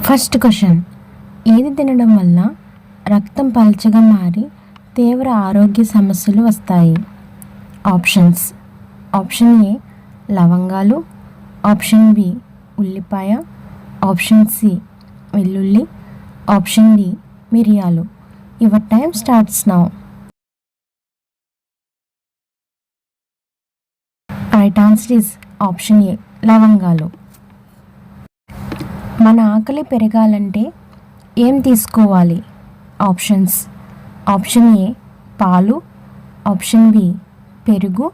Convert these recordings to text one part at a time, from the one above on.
First question, ఏది తినడం వల్ల రక్తం పల్చగా మారి తీవ్ర ఆరోగ్య సమస్యలు వస్తాయి? ఆప్షన్స్: ఆప్షన్ ఏ లవంగాలు, ఆప్షన్ బి ఉల్లిపాయ, ఆప్షన్ సి వెల్లుల్లి, ఆప్షన్ డి మిరియాలు. Your time starts now. Right answer is option A లవంగాలు. మన ఆకలి పెరగాలంటే ఏం తీసుకోవాలి? ఆప్షన్స్: ఆప్షన్ ఏ పాలు, ఆప్షన్ బి పెరుగు,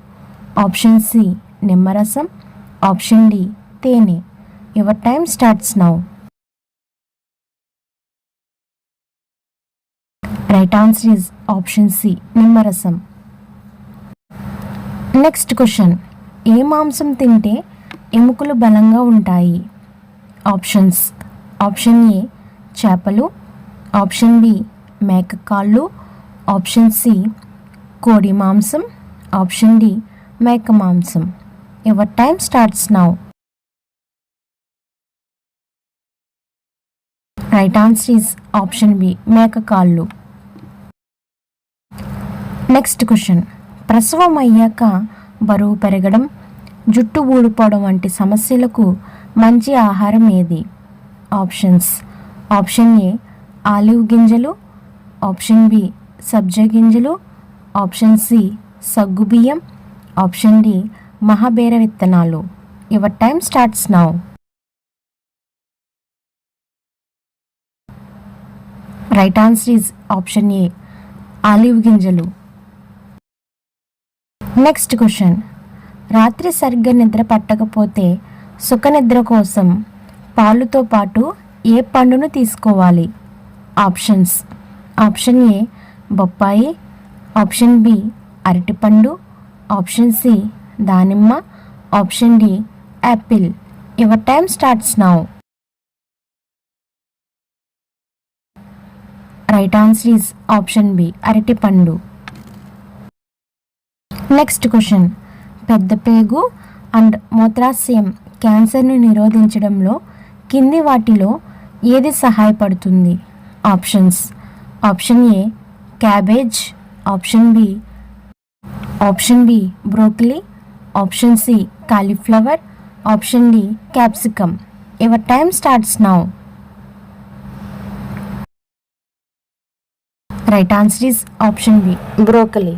ఆప్షన్ సి నిమ్మరసం, ఆప్షన్ డి తేనె. Your time starts now. Right answer is option C నిమ్మరసం. నెక్స్ట్ క్వశ్చన్, ఏ మాంసం తింటే ఎముకలు బలంగా ఉంటాయి? ఆప్షన్స్: ఆప్షన్ ఏ చేపలు, ఆప్షన్ బి మేక కాళ్ళు, ఆప్షన్ సి కోడి మాంసం, ఆప్షన్ డి మేక మాంసం. Your time starts now. Right answer is option B మేక కాళ్ళు. నెక్స్ట్ క్వశ్చన్, ప్రసవం అయ్యాక బరువు పెరగడం, జుట్టు ఊడిపోవడం వంటి సమస్యలకు మంచి ఆహారం ఏది? ఆప్షన్స్: ఆప్షన్ ఏ ఆలివ్ గింజలు, ఆప్షన్ బి సబ్జా గింజలు, ఆప్షన్ సి సగ్గుబియ్యం, ఆప్షన్ డి మహాబేర విత్తనాలు. Your time starts now. Right answer is option A olive గింజలు. నెక్స్ట్ క్వశ్చన్, రాత్రి సరిగ్గా నిద్ర పట్టకపోతే సుఖనిద్ర కోసం పాలుతో పాటు ఏ పండును తీసుకోవాలి? ఆప్షన్స్: ఆప్షన్ ఏ బొప్పాయి, ఆప్షన్ బి అరటిపండు, ఆప్షన్ సి దానిమ్మ, option D apple. Your time starts now. Right answer is option B అరటిపండు. నెక్స్ట్ క్వశ్చన్, పెద్ద పేగు అండ్ మూత్రాశయం క్యాన్సర్ను నిరోధించడంలో కింది వాటిలో ఏది సహాయపడుతుంది? Options: option A cabbage, option B broccoli, option C cauliflower, option D capsicum. Your time starts now. Right answer is option B broccoli.